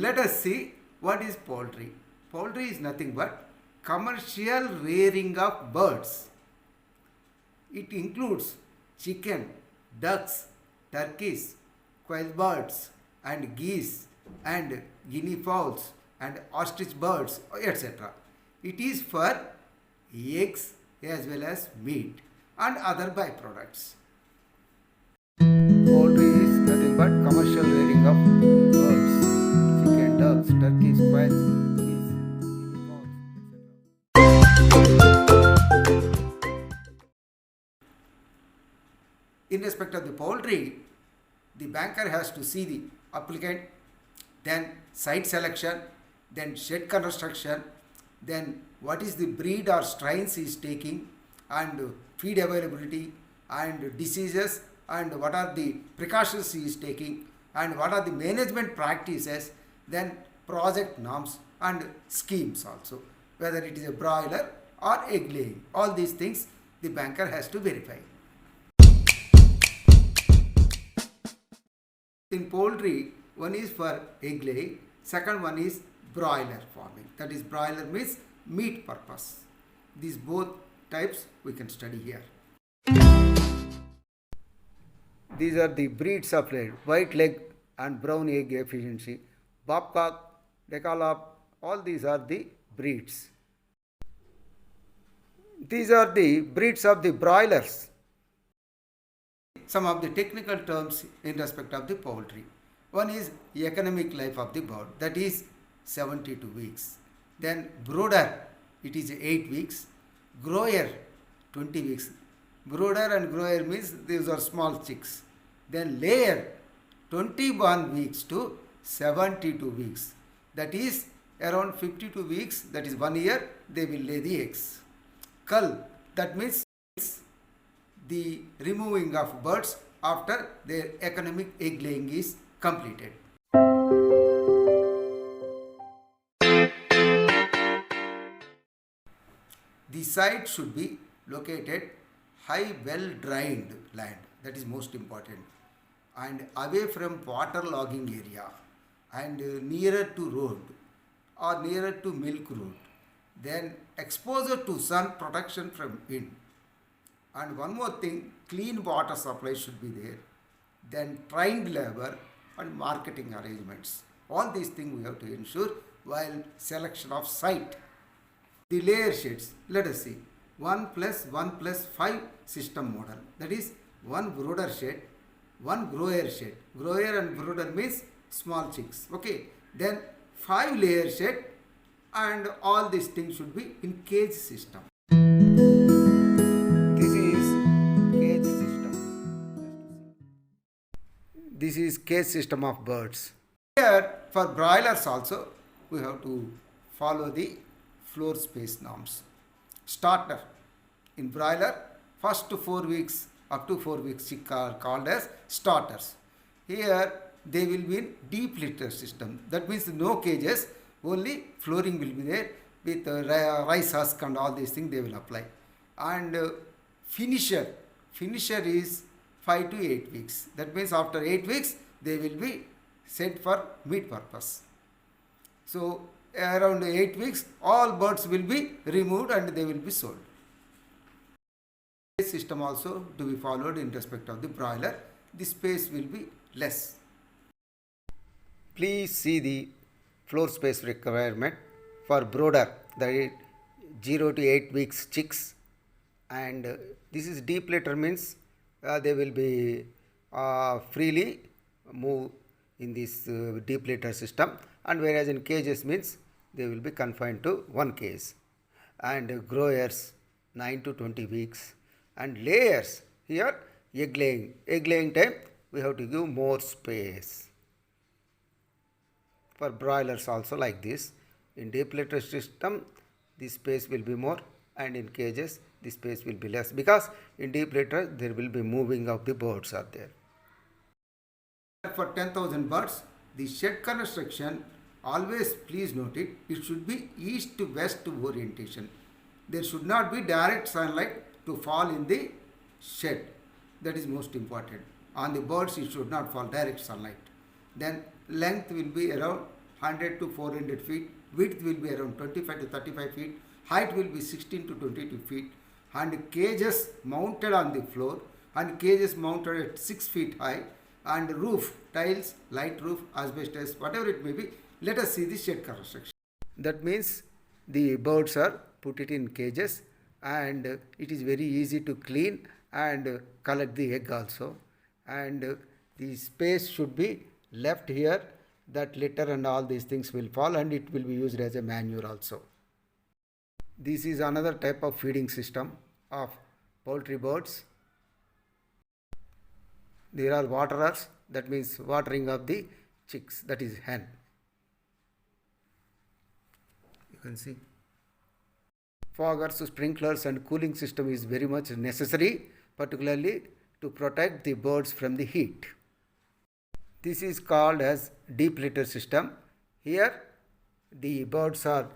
let us see what is poultry. Poultry is nothing but commercial rearing of birds. It includes chicken, ducks, turkeys, quail birds and geese and guinea fowls and ostrich birds, etc. It is for eggs as well as meat and other byproducts. Poultry is nothing but commercial rearing of birds, chicken, ducks, turkeys, quails, geese, guinea fowls, etc. In respect of the poultry, the banker has to see the applicant, then site selection, then shed construction, then what is the breed or strains he is taking, and feed availability, and diseases, and what are the precautions he is taking, and what are the management practices, then project norms and schemes also, whether it is a broiler or egg laying. All these things the banker has to verify. In poultry, one is for egg laying, second one is broiler farming. That is, broiler means meat purpose. These both types we can study here. These are the breeds of white leg and brown egg efficiency, bobcock, decalop, all these are the breeds. These are the breeds of the broilers. Some of the technical terms in respect of the poultry. One is economic life of the bird, that is 72 weeks. Then brooder, it is 8 weeks. Grower, 20 weeks. Brooder and grower means these are small chicks. Then layer, 21 weeks to 72 weeks. That is around 52 weeks, that is 1 year, they will lay the eggs. Cull, that means the removing of birds after their economic egg laying is completed. The site should be located high, well drained land, that is most important, and away from waterlogging area, and nearer to road or nearer to milk road. Then exposure to sun, protection from wind. And one more thing, clean water supply should be there. Then trained labor and marketing arrangements. All these things we have to ensure while selection of site. The layer sheds, let us see. 1+1+5 system model. That is, one brooder shed, one grower shed. Grower and brooder means small chicks. Okay. Then 5 layer shed, and all these things should be in cage system. This is cage system of birds. Here for broilers also we have to follow the floor space norms. Starter. In broiler, first 4 weeks up to 4 weeks chick are called as starters. Here they will be in deep litter system. That means no cages, only flooring will be there with rice husk and all these things they will apply. And finisher is 5 to 8 weeks. That means after 8 weeks they will be sent for meat purpose. So around 8 weeks all birds will be removed and they will be sold. This system also to be followed in respect of the broiler. The space will be less. Please see the floor space requirement for brooder, that is 0 to 8 weeks chicks, and this is deep litter means they will be freely move in this deep litter system, and whereas in cages means they will be confined to one cage. And growers 9 to 20 weeks, and layers here egg laying time we have to give more space. For broilers also like this, in deep litter system the space will be more, and in cages the space will be less, because in deep litter there will be moving of the birds are there. For 10,000 birds, the shed construction, always please note it, it should be east to west orientation. There should not be direct sunlight to fall in the shed. That is most important. On the birds it should not fall direct sunlight. Then length will be around 100 to 400 feet. Width will be around 25 to 35 feet. Height will be 16 to 22 feet. And cages mounted on the floor, and cages mounted at 6 feet high, and roof, tiles, light roof, asbestos, whatever it may be. Let us see the shed construction. That means the birds are put it in cages, and it is very easy to clean and collect the egg also. And the space should be left here, that litter and all these things will fall, and it will be used as a manure also. This is another type of feeding system of poultry birds. There are waterers, that means watering of the chicks, that is hen. You can see. Foggers, sprinklers and cooling system is very much necessary, particularly to protect the birds from the heat. This is called as deep litter system. Here the birds are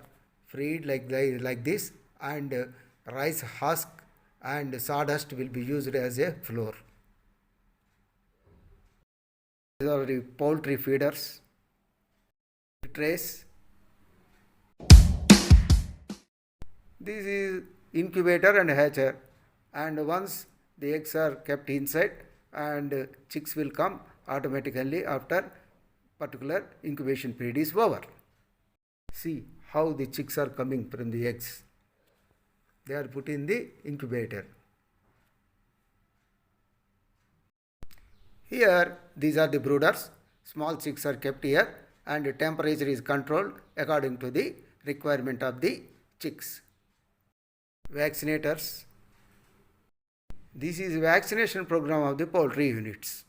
freed like this, and rice husk and sawdust will be used as a floor. These are the poultry feeders, trays. This is incubator and hatcher, and once the eggs are kept inside, and chicks will come automatically after particular incubation period is over. See how the chicks are coming from the eggs. They are put in the incubator. Here these are the brooders. Small chicks are kept here, and temperature is controlled according to the requirement of the chicks. Vaccinators. This is vaccination program of the poultry units.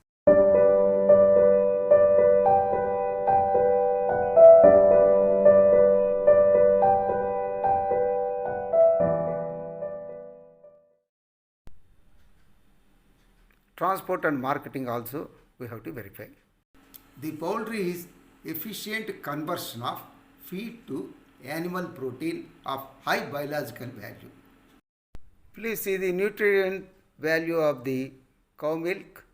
Transport and marketing also we have to verify. The poultry is efficient conversion of feed to animal protein of high biological value. Please see the nutrient value of the cow milk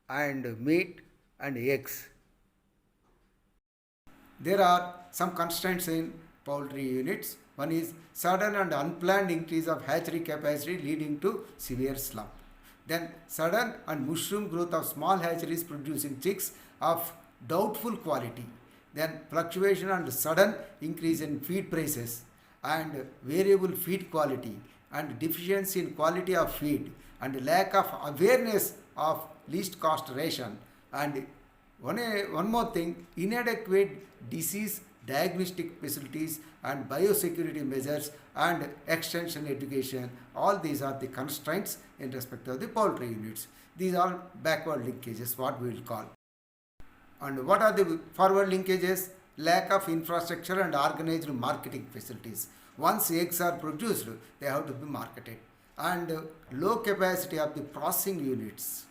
and meat and eggs. There are some constraints in poultry units. One is sudden and unplanned increase of hatchery capacity leading to severe slump. Then sudden and mushroom growth of small hatcheries producing chicks of doubtful quality. Then fluctuation and sudden increase in feed prices, and variable feed quality, and deficiency in quality of feed, and lack of awareness of least cost ration, and one more thing, inadequate disease diagnostic facilities and biosecurity measures and extension education. All these are the constraints in respect of the poultry units. These are backward linkages, what we will call. And what are the forward linkages? Lack of infrastructure and organized marketing facilities. Once eggs are produced, they have to be marketed. And low capacity of the processing units.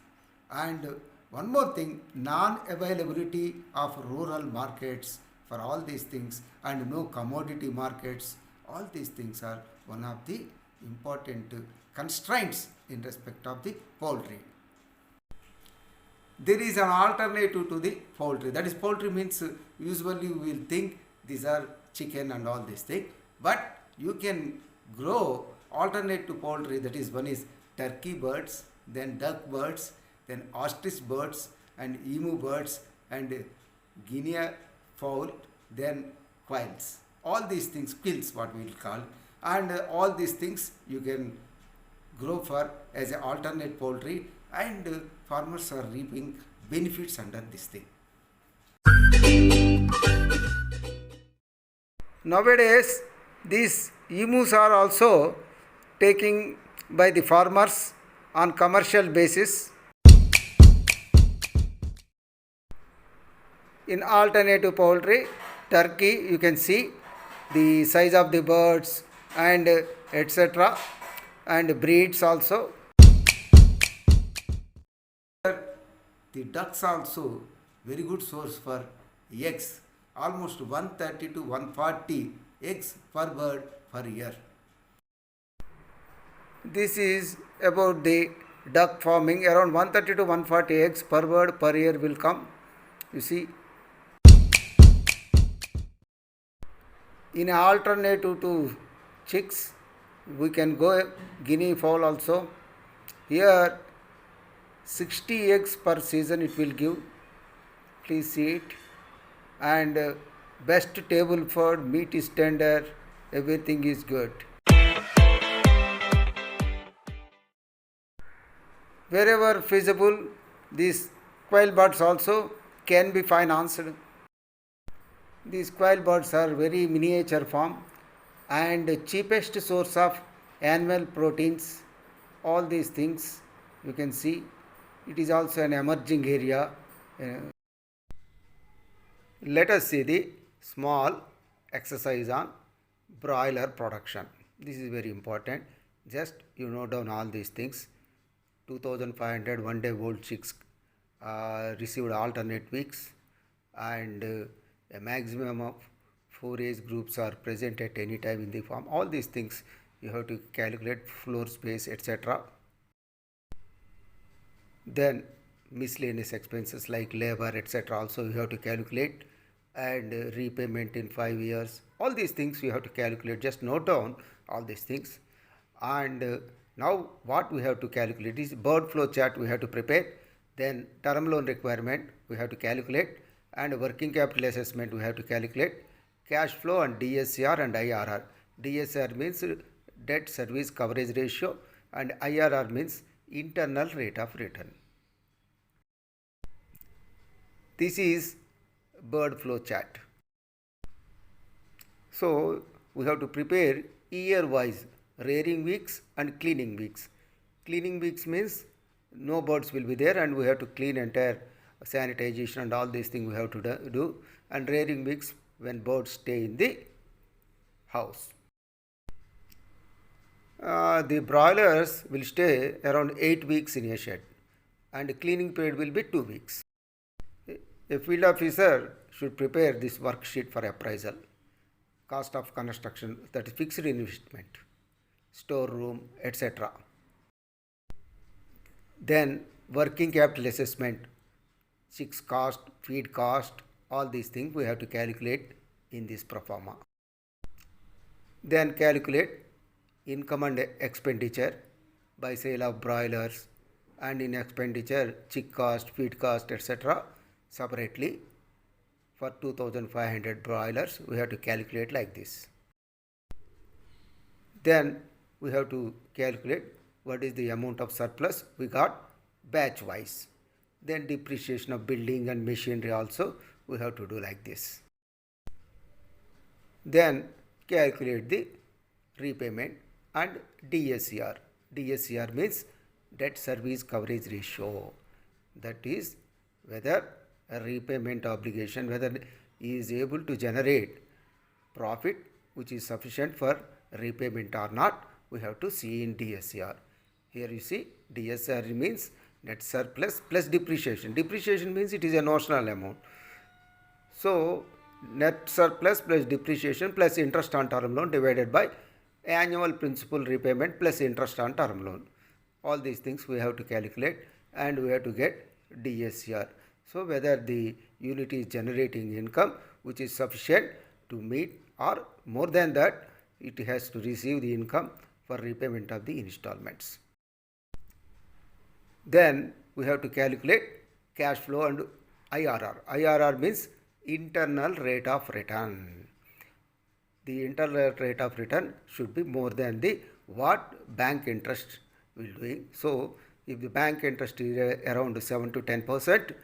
And one more thing, non-availability of rural markets for all these things, and no commodity markets. All these things are one of the important constraints in respect of the poultry. There is an alternative to the poultry. That is, poultry means usually we will think these are chicken and all these things, but you can grow alternate to poultry. That is, one is turkey birds, then duck birds, then ostrich birds, and emu birds, and guinea fowl, then quails. All these things, quills what we will call, and all these things you can grow for as an alternate poultry, and farmers are reaping benefits under this thing. Nowadays, these emus are also taken by the farmers on commercial basis. In alternative poultry, turkey, you can see the size of the birds and etc. and breeds also. The ducks also very good source for eggs, almost 130 to 140 eggs per bird per year. This is about the duck farming. Around 130 to 140 eggs per bird per year will come. You see. In alternative to chicks, we can go guinea fowl also. Here 60 eggs per season it will give. Please see it. And best table food, meat is tender, everything is good. Wherever feasible, these quail birds also can be financed. These quail birds are very miniature form and cheapest source of animal proteins. All these things you can see. It is also an emerging area. Let us see the small exercise on broiler production. This is very important. Just you note down all these things. 2500 one day old chicks received alternate weeks, and a maximum of 4 age groups are present at any time in the farm. All these things you have to calculate, floor space, etc. Then miscellaneous expenses like labor, etc. also you have to calculate, and repayment in 5 years. All these things you have to calculate. Just note down all these things. And now what we have to calculate is bird flow chart we have to prepare, then term loan requirement we have to calculate, and working capital assessment we have to calculate, cash flow and DSCR and IRR. DSCR means debt service coverage ratio and IRR means internal rate of return. This is bird flow chart. So we have to prepare year wise rearing weeks and cleaning weeks. Cleaning weeks means no birds will be there and we have to clean entire sanitization and all these things we have to do, and rearing weeks when birds stay in the house. The broilers will stay around 8 weeks in a shed and cleaning period will be 2 weeks. A field officer should prepare this worksheet for appraisal. Cost of construction, that is fixed investment, storeroom, etc. Then working capital assessment, chicks cost, feed cost, all these things we have to calculate in this pro forma. Then calculate income and expenditure by sale of broilers, and in expenditure chick cost, feed cost, etc. separately. For 2500 broilers we have to calculate like this. Then we have to calculate what is the amount of surplus we got batch wise. Then depreciation of building and machinery also we have to do like this. Then calculate the repayment and DSCR. DSCR means debt service coverage ratio. That is whether a repayment obligation, whether he is able to generate profit which is sufficient for repayment or not, we have to see in DSCR. Here you see DSCR means net surplus plus depreciation. Depreciation means it is a notional amount. So net surplus plus depreciation plus interest on term loan divided by annual principal repayment plus interest on term loan. All these things we have to calculate and we have to get DSCR. So whether the unit is generating income which is sufficient to meet, or more than that it has to receive the income for repayment of the installments. Then we have to calculate cash flow and IRR. IRR means internal rate of return. The internal rate of return should be more than the what bank interest will do. So if the bank interest is around 7 to 10%,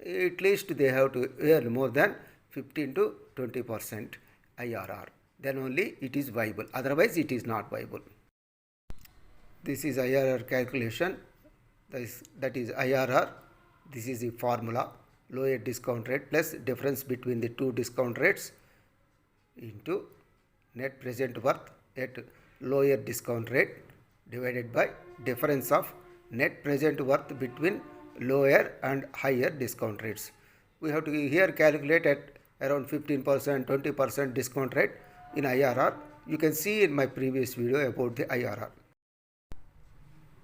at least they have to earn more than 15 to 20% IRR. Then only it is viable. Otherwise it is not viable. This is IRR calculation. That is IRR. This is the formula. Lower discount rate plus difference between the two discount rates into net present worth at lower discount rate divided by difference of net present worth between lower and higher discount rates. We have to here calculate at around 15%, 20% discount rate in IRR. You can see in my previous video about the IRR.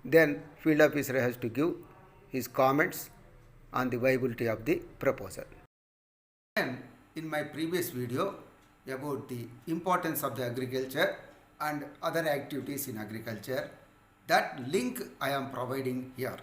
Then field officer has to give his comments on the viability of the proposal. And in my previous video about the importance of the agriculture and other activities in agriculture. That link I am providing here.